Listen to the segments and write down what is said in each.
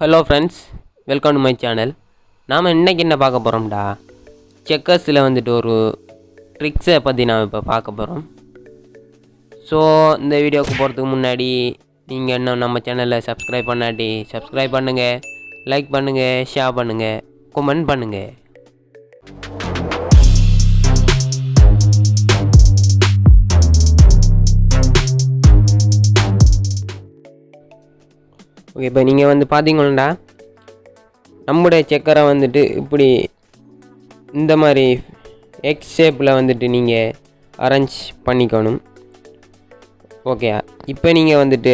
Hello friends, welcome to my channel. நாம் இன்றைக்கி என்ன பார்க்க போகிறோம்டா, செக்கர்ஸில் வந்துட்டு ஒரு ட்ரிக்ஸை பற்றி நாம் இப்போ பார்க்க போகிறோம். ஸோ இந்த வீடியோவுக்கு போகிறதுக்கு முன்னாடி நீங்கள் இன்னும் நம்ம சேனலை சப்ஸ்கிரைப் பண்ணாட்டி சப்ஸ்கிரைப் பண்ணுங்கள், லைக் பண்ணுங்கள், ஷேர் பண்ணுங்கள், கமெண்ட் பண்ணுங்கள். ஓகே, இப்போ நீங்கள் வந்து பார்த்தீங்கன்னா நம்முடைய செக்கரை வந்துட்டு இப்படி இந்த மாதிரி எக்ஸ் ஷேப்பில் வந்துட்டு நீங்கள் அரேஞ்ச் பண்ணிக்கணும். ஓகே, இப்போ நீங்கள் வந்துட்டு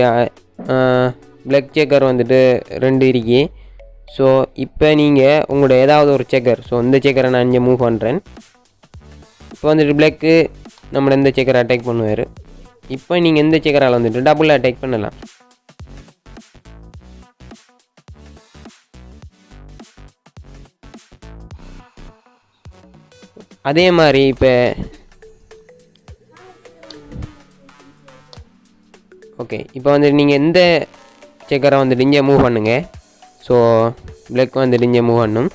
பிளாக் செக்கர் வந்துட்டு 2 இருக்கு. ஸோ இப்போ நீங்கள் உங்களோட ஏதாவது ஒரு செக்கர், ஸோ இந்த செக்கரை நான் இங்கே மூவ் பண்ணுறேன். இப்போ வந்துட்டு பிளாக்கு நம்மளை இந்த செக்கரை அட்டாக் பண்ணுவார். இப்போ நீங்கள் இந்த செக்கரால் வந்துட்டு டபுள் அட்டாக் பண்ணலாம். அதே மாதிரி இப்போ ஓகே, இப்போ வந்துட்டு நீங்கள் எந்த செக்கரை வந்துட்டு இங்கே மூவ் பண்ணுங்கள். ஸோ பிளாக் வந்துட்டு இங்கே மூவ் பண்ணும்.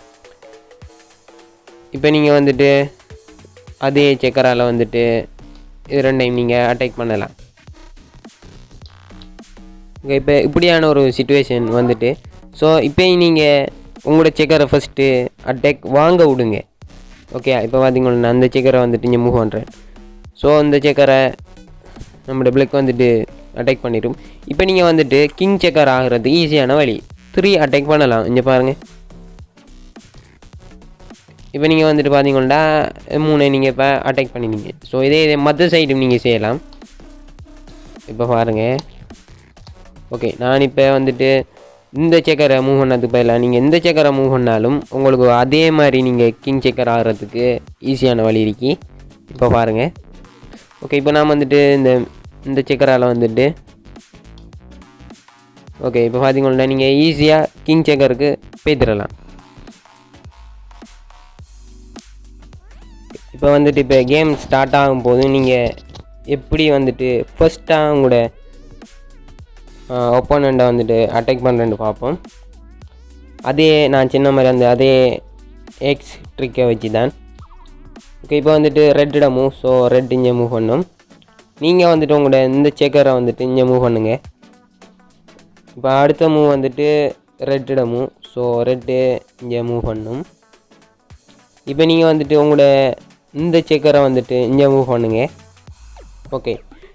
இப்போ நீங்கள் வந்துட்டு அதே செக்கரால் வந்துட்டு இது 2 டைம் நீங்கள் அட்டாக் பண்ணலாம். ஓகே, இப்போ இப்படியான ஒரு சிச்சுவேஷன் வந்துட்டு, ஸோ இப்போ நீங்கள் உங்களோட செக்கரை ஃபஸ்ட்டு அட்டாக் வாங்க விடுங்க. ஓகே, இப்போ பார்த்தீங்கன்னா அந்த செக்கரை வந்துட்டு இங்கே மூவ் பண்ணுறேன். ஸோ இந்த செக்கரை நம்மளோட பிளாக் வந்துட்டு அட்டாக் பண்ணிடும். இப்போ நீங்கள் வந்துட்டு கிங் செக்கர் ஆகிறது ஈஸியான வழி, 3 அட்டாக் பண்ணலாம். இங்கே பாருங்கள், இப்போ நீங்கள் வந்துட்டு பார்த்தீங்கன்னா 3 நீங்கள் இப்போ அட்டாக் பண்ணினீங்க. ஸோ இதே மற்ற சைடும் நீங்கள் செய்யலாம். இப்போ பாருங்கள். ஓகே, நான் இப்போ வந்துட்டு இந்த செக்கரை மூவ் பண்ணதுக்கு பதிலாக நீங்கள் எந்த செக்கரை மூவ் பண்ணாலும் உங்களுக்கு அதே மாதிரி நீங்கள் கிங் செக்கர் ஆகிறதுக்கு ஈஸியான வழி இருக்கு. இப்போ பாருங்கள். ஓகே, இப்போ நான் வந்துட்டு இந்த செக்கரால் வந்துட்டு ஓகே, இப்போ பார்த்தீங்கன்னா நீங்கள் ஈஸியாக கிங் செக்கருக்கு பேத்திடலாம். இப்போ வந்துட்டு இப்போ கேம் ஸ்டார்ட் ஆகும்போது நீங்கள் எப்படி வந்துட்டு ஃபஸ்ட்டாக உங்களோட ஒப்போனண்ட்டை வந்துட்டு அட்டாக் பண்ணுறேன்னு பார்ப்போம். அதே நான் சின்ன மாதிரி அதே எக்ஸ் ட்ரிக்கை வச்சு தான். ஓகே, இப்போ வந்துட்டு ரெட்டிட மூவ். ஸோ ரெட் இங்கே மூவ் பண்ணும். நீங்கள் வந்துட்டு உங்களோட இந்த செக்கரை வந்துட்டு இங்கே மூவ் பண்ணுங்கள். இப்போ அடுத்த மூவ் வந்துட்டு ரெட்டிட மூவ். ஸோ ரெட்டு இங்கே மூவ் பண்ணும். இப்போ நீங்கள் வந்துட்டு உங்களோட இந்த செக்கரை வந்துட்டு இங்கே மூவ் பண்ணுங்கள். ஓகே,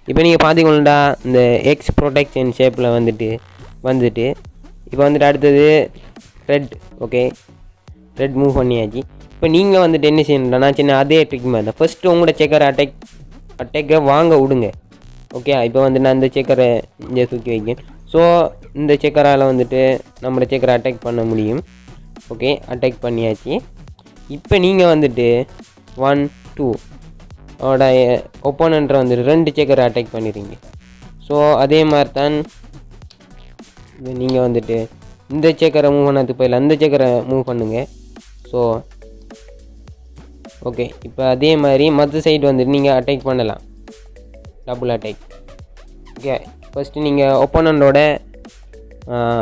இப்போ நீங்கள் பார்த்தீங்கன்னா இந்த எக்ஸ் ப்ரொடெக்ஷன் ஷேப்பில் வந்துட்டு இப்போ வந்துட்டு அடுத்தது ரெட். ஓகே, ரெட் மூவ் பண்ணியாச்சு. இப்போ நீங்கள் வந்துட்டு என்ன செய்யணும்னா சின்ன அதே ட்ரிக் மாதிரி தான், ஃபஸ்ட்டு உங்களோட செக்கரை அட்டாக்கை வாங்க விடுங்க. ஓகே, இப்போ வந்து நான் இந்த செக்கரை இங்கே தூக்கி வைக்கேன். ஸோ இந்த செக்கரால் வந்துட்டு நம்மளோட செக்கரை அட்டாக் பண்ண முடியும். ஓகே, அட்டாக் பண்ணியாச்சு. இப்போ நீங்கள் வந்துட்டு 1 2 அவட ஒப்போனண்ட்டை வந்துட்டு 2 செக்கரை அட்டாக் பண்ணிடுறீங்க. ஸோ அதே மாதிரி தான் நீங்கள் வந்துட்டு இந்த செக்கரை மூவ் பண்ணதுக்கு பதில் அந்த செக்கரை மூவ் பண்ணுங்கள். ஸோ ஓகே, இப்போ அதே மாதிரி மற்ற சைடு வந்துட்டு நீங்கள் அட்டாக் பண்ணலாம், டபுள் அட்டாக். ஓகே, ஃபஸ்ட்டு நீங்கள்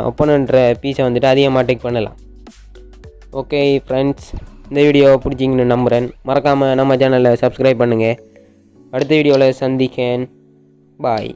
ஒப்போனண்ட்ற பீஸை வந்துட்டு அதிகமாக அட்டாக் பண்ணலாம். ஓகே ஃப்ரெண்ட்ஸ், இந்த வீடியோ பிடிச்சிங்கன்னு நம்புகிறேன். மறக்காமல் நம்ம சேனலை சப்ஸ்கிரைப் பண்ணுங்கள். அடுத்த வீடியோவில் சந்திக்கேன். பாய்.